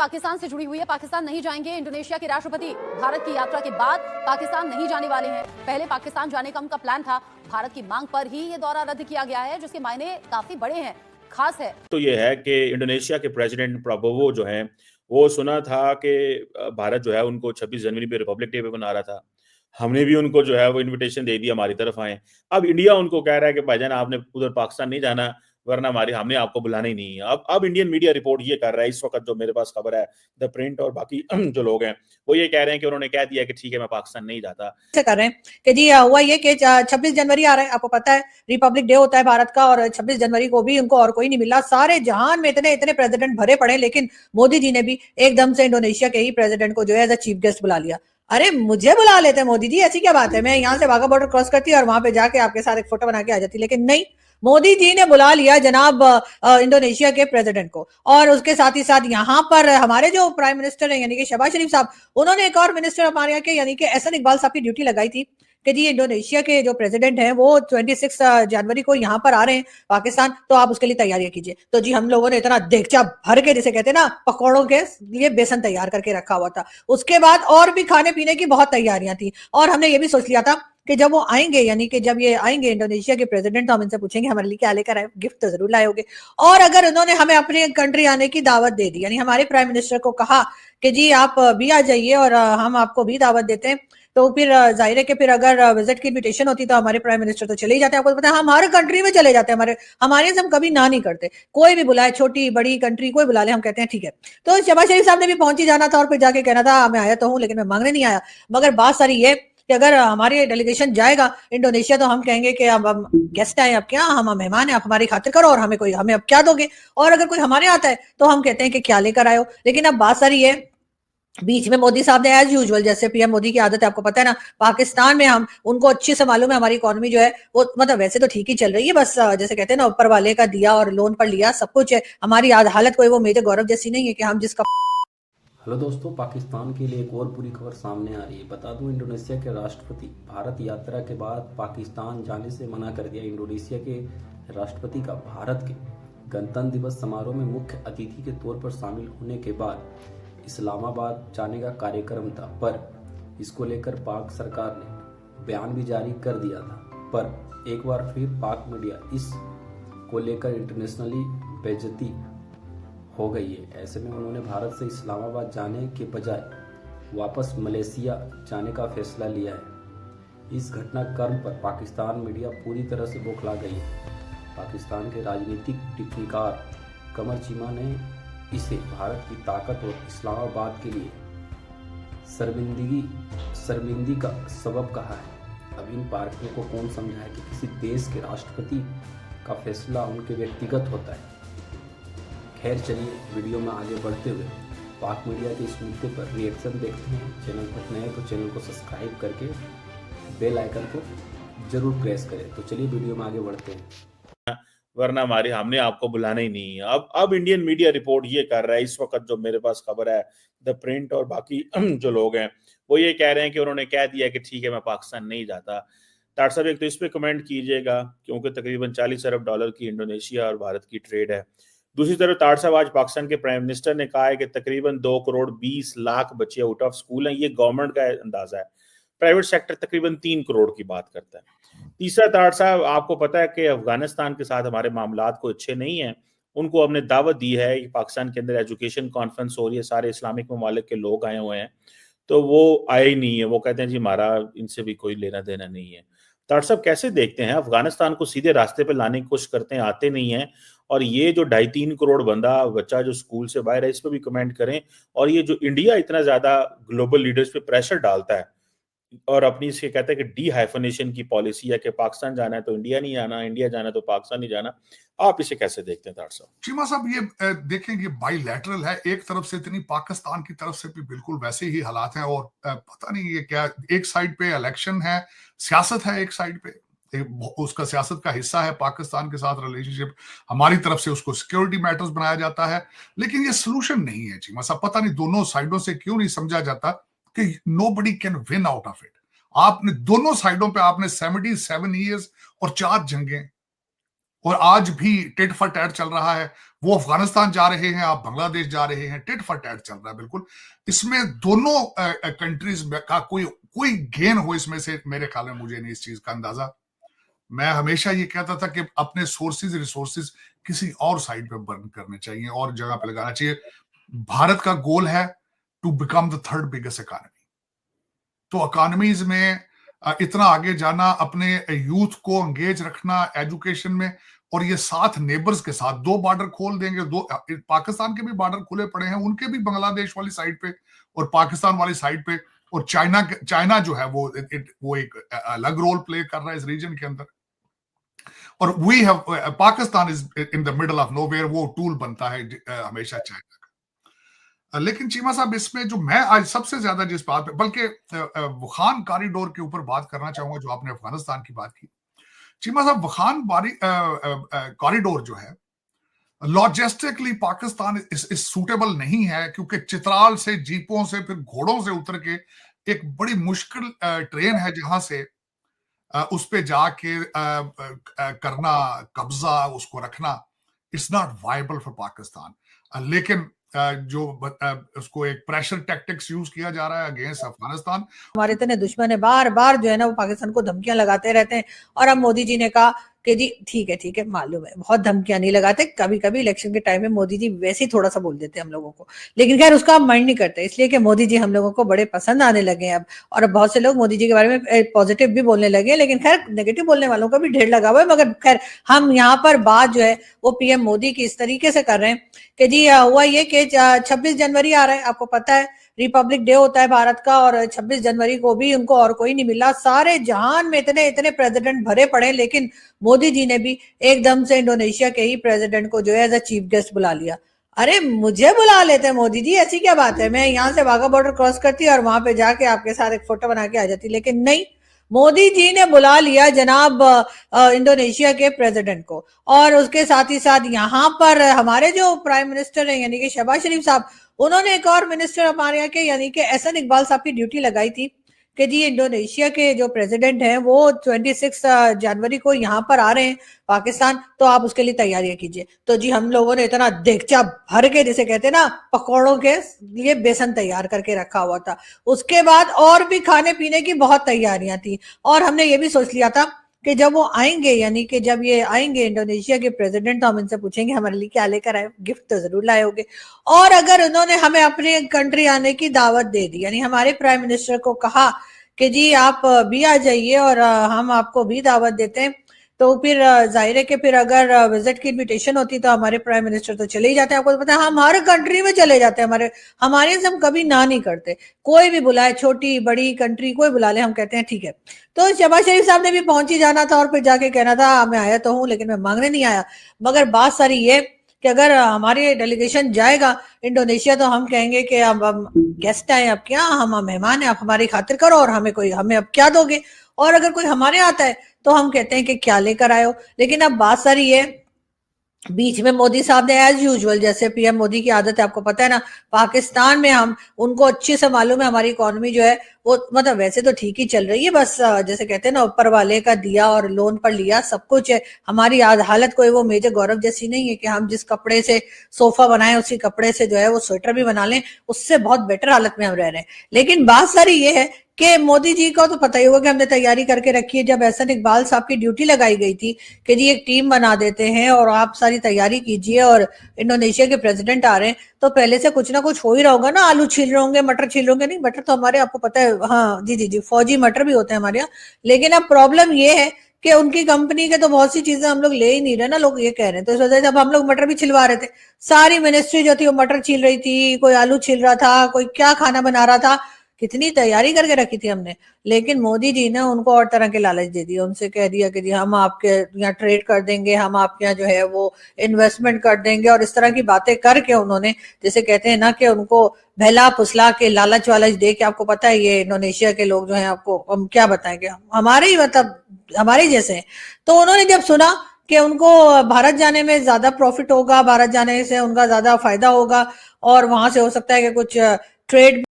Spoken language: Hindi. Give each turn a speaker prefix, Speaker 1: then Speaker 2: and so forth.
Speaker 1: पाकिस्तान से जुड़ी हुई है। पाकिस्तान नहीं जाएंगे इंडोनेशिया के राष्ट्रपति। भारत की यात्रा के बाद पाकिस्तान नहीं जाने वाले हैं। पहले पाकिस्तान जाने का उनका प्लान था। भारत की मांग पर ही ये दौरा रद्द किया गया है, जिसके मायने काफी बड़े हैं, खास है।
Speaker 2: तो ये है कि इंडोनेशिया के प्रेसिडेंट प्राबोवो जो हैं, वो सुना था कि भारत जो है उनको 26 जनवरी पे रिपब्लिक डे पे मना रहा था। हमने भी उनको जो है वो इनविटेशन दे दिया, हमारी तरफ आए। अब इंडिया उनको कह रहा है कि भाईजान आपने उधर पाकिस्तान नहीं जाना, वरना हमने आपको बुलाना ही नहीं है। अब इंडियन मीडिया रिपोर्ट ये कर रहा है, इस वक्त जो मेरे पास खबर है, द प्रिंट और बाकी जो लोग हैं वो ये कह रहे हैं कि उन्होंने कह दिया कि ठीक है मैं पाकिस्तान नहीं जाता।
Speaker 3: से कर रहे हैं कि जी हुआ ये कि 26 जनवरी आ रहा है, आपको पता है रिपब्लिक डे होता है भारत का, और 26 जनवरी को भी उनको और कोई नहीं मिला। सारे जहान में इतने इतने प्रेसिडेंट भरे पड़े, लेकिन मोदी जी ने भी एकदम से इंडोनेशिया के ही प्रेसिडेंट को जो है एज अ चीफ गेस्ट बुला लिया। अरे मुझे बुला लेते मोदी जी, ऐसी क्या बात है, मैं यहाँ से वाघा बॉर्डर क्रॉस करती और वहां पे जाके आपके साथ एक फोटो बना के आ जाती, लेकिन नहीं, मोदी जी ने बुला लिया जनाब इंडोनेशिया के प्रेसिडेंट को। और उसके साथ ही साथ यहाँ पर हमारे जो प्राइम मिनिस्टर हैं यानी कि शहबाज शरीफ साहब, उन्होंने एक और मिनिस्टर हमारे यहाँ के यानी कि एहसन इकबाल साहब की ड्यूटी लगाई थी कि जी इंडोनेशिया के जो प्रेसिडेंट हैं वो 26 जनवरी को यहाँ पर आ रहे हैं पाकिस्तान, तो आप उसके लिए तैयारियां कीजिए। तो जी हम लोगों ने इतना देगचा भर के, जिसे कहते हैं ना, पकौड़ों के लिए बेसन तैयार करके रखा हुआ था। उसके बाद और भी खाने पीने की बहुत तैयारियां थी, और हमने ये भी सोच लिया था कि जब वो आएंगे, यानी कि जब ये आएंगे इंडोनेशिया के प्रेसिडेंट, तो हम इनसे पूछेंगे हमारे लिए क्या लेकर आए, गिफ्ट तो जरूर लाए होंगे। और अगर उन्होंने हमें अपने कंट्री आने की दावत दे दी, यानी हमारे प्राइम मिनिस्टर को कहा कि जी आप भी आ जाइए और हम आपको भी दावत देते हैं, तो फिर जाहिर है कि फिर अगर विजिट की इन्विटेशन होती तो हमारे प्राइम मिनिस्टर तो चले ही जाते हैं। आपको पता है हम हर कंट्री में चले जाते हैं, हमारे से हम कभी ना नहीं करते। कोई भी बुलाए, छोटी बड़ी कंट्री कोई बुला ले, हम कहते हैं ठीक है। तो शहबाज शरीफ साहब ने भी पहुंच ही जाना था और फिर जाके कहना था मैं आया तो हूँ लेकिन मैं मांगने नहीं आया। मगर बात सारी ये कि अगर हमारी डेलीगेशन जाएगा इंडोनेशिया तो हम कहेंगे कि अब हम गेस्ट आए, अब क्या, हम मेहमान है, आप हमारी खातिर करो और हमें अब क्या दोगे। और अगर कोई हमारे आता है तो हम कहते हैं कि क्या लेकर आए हो। लेकिन अब बात सारी है, बीच में मोदी साहब ने एज यूजुअल, जैसे पीएम मोदी की आदत है, आपको पता है ना, पाकिस्तान में हम उनको अच्छे से मालूम है हमारी इकोनॉमी जो है वो मतलब वैसे तो ठीक ही चल रही है, बस जैसे कहते हैं ना ऊपर वाले का दिया और लोन पर लिया सब कुछ है। हमारी हालत कोई वो मेजर गौरव जैसी नहीं है कि हम जिसका।
Speaker 4: हेलो दोस्तों, पाकिस्तान के लिए एक और बुरी खबर सामने आ रही है। बता दूं, इंडोनेशिया के राष्ट्रपति भारत यात्रा के बाद पाकिस्तान जाने से मना कर दिया। इंडोनेशिया के राष्ट्रपति का भारत के गणतंत्र दिवस समारोह में मुख्य अतिथि के तौर पर शामिल होने के बाद इस्लामाबाद जाने का कार्यक्रम था, पर इसको लेकर पाक सरकार ने बयान भी जारी कर दिया था। पर एक बार फिर पाक मीडिया इस को लेकर इंटरनेशनली बेइज्जती हो गई है। ऐसे में उन्होंने भारत से इस्लामाबाद जाने के बजाय वापस मलेशिया जाने का फैसला लिया है। इस घटनाक्रम पर पाकिस्तान मीडिया पूरी तरह से बौखला गई है। पाकिस्तान के राजनीतिक टिप्पणीकार कमर चीमा ने इसे भारत की ताकत और इस्लामाबाद के लिए शर्मिंदगी का सबब कहा है। अब इन पार्टियों को कौन समझाए कि किसी देश के राष्ट्रपति का फैसला उनके व्यक्तिगत होता है। खैर चलिए वीडियो में आगे बढ़ते हुए पाक मीडिया के इस मुद्दे पर रिएक्शन देखते हैं। चैनल पर नए तो चैनल को सब्सक्राइब करके बेल आइकन को जरूर प्रेस करें। तो चलिए वीडियो में आगे बढ़ते हैं।
Speaker 2: वरना हमने आपको बुलाना ही नहीं है। अब इंडियन मीडिया रिपोर्ट ये कर रहा है, इस वक्त जो मेरे पास खबर है, द प्रिंट और बाकी जो लोग हैं वो ये कह रहे हैं कि उन्होंने कह दिया कि ठीक है मैं पाकिस्तान नहीं जाता। तार साहब एक तो इस पे कमेंट कीजिएगा, क्योंकि तकरीबन 40 अरब डॉलर की इंडोनेशिया और भारत की ट्रेड है। दूसरी तरफ तार साहब आज पाकिस्तान के प्राइम मिनिस्टर ने कहा है कि तकरीबन 2 करोड़ 20 लाख बच्चे आउट ऑफ स्कूल हैं। ये गवर्नमेंट का अंदाजा है, प्राइवेट सेक्टर तकरीबन 3 करोड़ की बात करता है। तीसरा तार साहब, आपको पता है कि अफगानिस्तान के साथ हमारे मामलात को अच्छे नहीं है। उनको हमने दावत दी है कि पाकिस्तान के अंदर एजुकेशन कॉन्फ्रेंस हो रही है, सारे इस्लामिक ममालिक के लोग आए हुए हैं, तो वो आए ही नहीं है। वो कहते हैं जी हमारा इनसे भी कोई लेना देना नहीं है। तार साहब कैसे देखते हैं, अफगानिस्तान को सीधे रास्ते पर लाने की कोशिश करते हैं, आते नहीं है। और ये जो 2.5-3 करोड़ बच्चा जो स्कूल से बाहर है, इस पर भी कमेंट करें। और ये जो इंडिया इतना ज्यादा ग्लोबल लीडर्स पे प्रेशर डालता है और अपनी इसके कहते हैं कि डी हाइफनेशन की पॉलिसी है कि पाकिस्तान जाना है तो इंडिया नहीं जाना, इंडिया जाना है तो पाकिस्तान नहीं जाना, आप इसे कैसे देखते हैं तार साहब?
Speaker 5: चीमा साहब, ये देखेंगे बाईलैटरल है, एक तरफ से इतनी, पाकिस्तान की तरफ से भी बिल्कुल वैसे ही हालात हैं। और पता नहीं ये क्या, एक साइड पे इलेक्शन है, सियासत है, एक साइड पे उसका सियासत का हिस्सा है पाकिस्तान के साथ रिलेशनशिप, हमारी तरफ से उसको सिक्योरिटी मैटर्स बनाया जाता है। लेकिन ये सोल्यूशन नहीं है चीमा साहब, पता नहीं दोनों साइडों से क्यों नहीं समझा जाता कि nobody can win out of it. आपने दोनों साइडों पे आपने 77 ईयर्स और 4 जंगें, और आज भी टिट फॉर टैट चल रहा है। वो अफगानिस्तान जा रहे हैं, आप बांग्लादेश जा रहे हैं, टिट फॉर टैट चल रहा है बिल्कुल। इसमें दोनों कंट्रीज का कोई गेन हो इसमें से मेरे ख्याल में मुझे नहीं इस चीज का अंदाजा। मैं हमेशा ये कहता था कि अपने सोर्सेज रिसोर्सेज किसी और साइड पे बर्न करने चाहिए और जगह पे लगाना चाहिए। भारत का गोल है to become the third biggest economy. तो इकोनॉमीज में इतना आगे जाना, अपने यूथ को एंगेज रखना एजुकेशन में, और ये साथ नेबर्स के साथ 2 बॉर्डर खोल देंगे। 2 पाकिस्तान के भी बॉर्डर खुले पड़े हैं, उनके भी बांग्लादेश वाली साइड पे और पाकिस्तान वाली साइड पे, और चाइना जो है वो एक अलग रोल प्ले कर रहा है इस रीजन के अंदर। और we have Pakistan is in the middle of nowhere, वो टूल बनता है हमेशा चाइना का। लेकिन चीमा साहब, इसमें जो मैं आज सबसे ज्यादा जिस बात पे, बल्कि वुहान कॉरिडोर के ऊपर बात करना चाहूंगा, जो आपने अफगानिस्तान की बात की चीमा साहब, वुहान कॉरिडोर जो है लॉजिस्टिकली पाकिस्तान इस सूटेबल नहीं है, क्योंकि चित्राल से जीपों से फिर घोड़ों से उतर के एक बड़ी मुश्किल ट्रेन है जहां से उस पे जाके करना, कब्जा उसको रखना, it's not viable for Pakistan. लेकिन जो उसको एक प्रेशर टैक्टिक्स यूज किया जा रहा है अगेंस्ट अफगानिस्तान।
Speaker 3: हमारे इतने दुश्मन है, बार बार जो है ना वो पाकिस्तान को धमकियां लगाते रहते हैं। और अब मोदी जी ने कहा कि जी ठीक है, मालूम है बहुत धमकियां नहीं लगाते, कभी कभी इलेक्शन के टाइम में मोदी जी वैसे ही थोड़ा सा बोल देते हैं हम लोगों को, लेकिन खैर उसका हम माइंड नहीं करते, इसलिए कि मोदी जी हम लोगों को बड़े पसंद आने लगे हैं अब। और अब बहुत से लोग मोदी जी के बारे में पॉजिटिव भी बोलने लगे हैं, लेकिन खैर नेगेटिव बोलने वालों का भी ढेर लगा हुआ है। मगर खैर हम यहाँ पर बात जो है वो पीएम मोदी की इस तरीके से कर रहे हैं कि जी हुआ ये कि 26 जनवरी आ रहा है, आपको पता है रिपब्लिक डे होता है भारत का, और 26 जनवरी को भी उनको और कोई नहीं मिला। सारे जहान में इतने इतने प्रेसिडेंट भरे पड़े, लेकिन मोदी जी ने भी एकदम से इंडोनेशिया के ही प्रेसिडेंट को जो है एज अ चीफ गेस्ट बुला लिया। अरे मुझे बुला लेते हैं मोदी जी, ऐसी क्या बात है, मैं यहाँ से वाघा बॉर्डर क्रॉस करती और वहां पे जाके आपके साथ एक फोटो बना के आ जाती, लेकिन नहीं, मोदी जी ने बुला लिया जनाब इंडोनेशिया के प्रेसिडेंट को। और उसके साथ ही साथ यहाँ पर हमारे जो प्राइम मिनिस्टर हैं यानी कि शहबाज शरीफ साहब, उन्होंने एक और मिनिस्टर हमारे यहाँ के यानी कि एहसन इकबाल साहब की ड्यूटी लगाई थी कि जी इंडोनेशिया के जो प्रेसिडेंट हैं वो 26 जनवरी को यहाँ पर आ रहे हैं पाकिस्तान, तो आप उसके लिए तैयारियां कीजिए। तो जी हम लोगों ने इतना देगचा भर के, जिसे कहते हैं ना पकौड़ों के लिए बेसन तैयार करके रखा हुआ था। उसके बाद और भी खाने पीने की बहुत तैयारियां थी, और हमने ये भी सोच लिया था कि जब वो आएंगे यानी कि जब ये आएंगे इंडोनेशिया के प्रेसिडेंट, तो हम इनसे पूछेंगे हमारे लिए क्या लेकर आए, गिफ्ट तो जरूर लाए होंगे। और अगर उन्होंने हमें अपने कंट्री आने की दावत दे दी, यानी हमारे प्राइम मिनिस्टर को कहा कि जी आप भी आ जाइए और हम आपको भी दावत देते हैं, तो फिर जाहिर है कि फिर अगर विजिट की इनविटेशन होती तो हमारे प्राइम मिनिस्टर तो चले ही जाते हैं। आपको तो पता है हम हर कंट्री में चले जाते हैं, हमारे से हम कभी ना नहीं करते, कोई भी बुलाए, छोटी बड़ी कंट्री कोई बुला ले हम कहते हैं ठीक है। तो शहबाज शरीफ साहब ने भी पहुंच ही जाना था और फिर जाके कहना था मैं आया तो हूँ लेकिन मैं मांगने नहीं आया। मगर बात सारी ये कि अगर हमारी डेलीगेशन जाएगा इंडोनेशिया तो हम कहेंगे कि अब हम गेस्ट आए, अब क्या हम मेहमान हैं, आप हमारी खातिर करो और हमें अब क्या दोगे। और अगर कोई हमारे आता है तो हम कहते हैं कि क्या लेकर आए हो। लेकिन अब बात सारी है, बीच में मोदी साहब ने एज यूजुअल, जैसे पीएम मोदी की आदत है आपको पता है ना, पाकिस्तान में हम उनको अच्छे से मालूम है हमारी इकोनॉमी जो है वो मतलब वैसे तो ठीक ही चल रही है, बस जैसे कहते हैं ना ऊपर वाले का दिया और लोन पर लिया सब कुछ है। हमारी हालत कोई वो मेजर गौरव जैसी नहीं है कि हम जिस कपड़े से सोफा बनाए उसी कपड़े से जो है वो स्वेटर भी बना लें, उससे बहुत बेटर हालत में हम रह रहे हैं। लेकिन बात सारी ये है कि मोदी जी को तो पता ही होगा कि हमने तैयारी करके रखी है। जब एहसन इकबाल साहब की ड्यूटी लगाई गई थी कि जी एक टीम बना देते हैं और आप सारी तैयारी कीजिए, और इंडोनेशिया के प्रेसिडेंट आ रहे हैं तो पहले से कुछ ना कुछ हो ही रहा होगा ना, आलू छील रहे होंगे, मटर छील रहे होंगे, नहीं मटर तो हमारे आपको पता है, हाँ जी फौजी मटर भी होते हैं हमारे यहाँ। लेकिन अब प्रॉब्लम ये है कि उनकी कंपनी के तो बहुत सी चीजें हम लोग ले ही नहीं रहे ना, लोग ये कह रहे हैं। तो इस वजह से अब हम लोग मटर भी छिलवा रहे थे, सारी मिनिस्ट्री जो थी वो मटर छील रही थी, कोई आलू छील रहा था, कोई क्या खाना बना रहा था, कितनी तैयारी करके रखी थी हमने। लेकिन मोदी जी ने उनको और तरह के लालच दे दिया, उनसे कह दिया कि जी हम आपके यहाँ ट्रेड कर देंगे, हम आपके यहाँ जो है वो इन्वेस्टमेंट कर देंगे, और इस तरह की बातें करके उन्होंने, जैसे कहते हैं ना कि उनको बहला फुसला के लालच वालच दे के, आपको पता है ये इंडोनेशिया के लोग जो है आपको हम क्या बताएंगे, हमारे ही मतलब हमारे जैसे हैं। तो उन्होंने जब सुना कि उनको भारत जाने में ज्यादा प्रॉफिट होगा, भारत जाने से उनका ज्यादा फायदा होगा और वहां से हो सकता है कि कुछ ट्रेड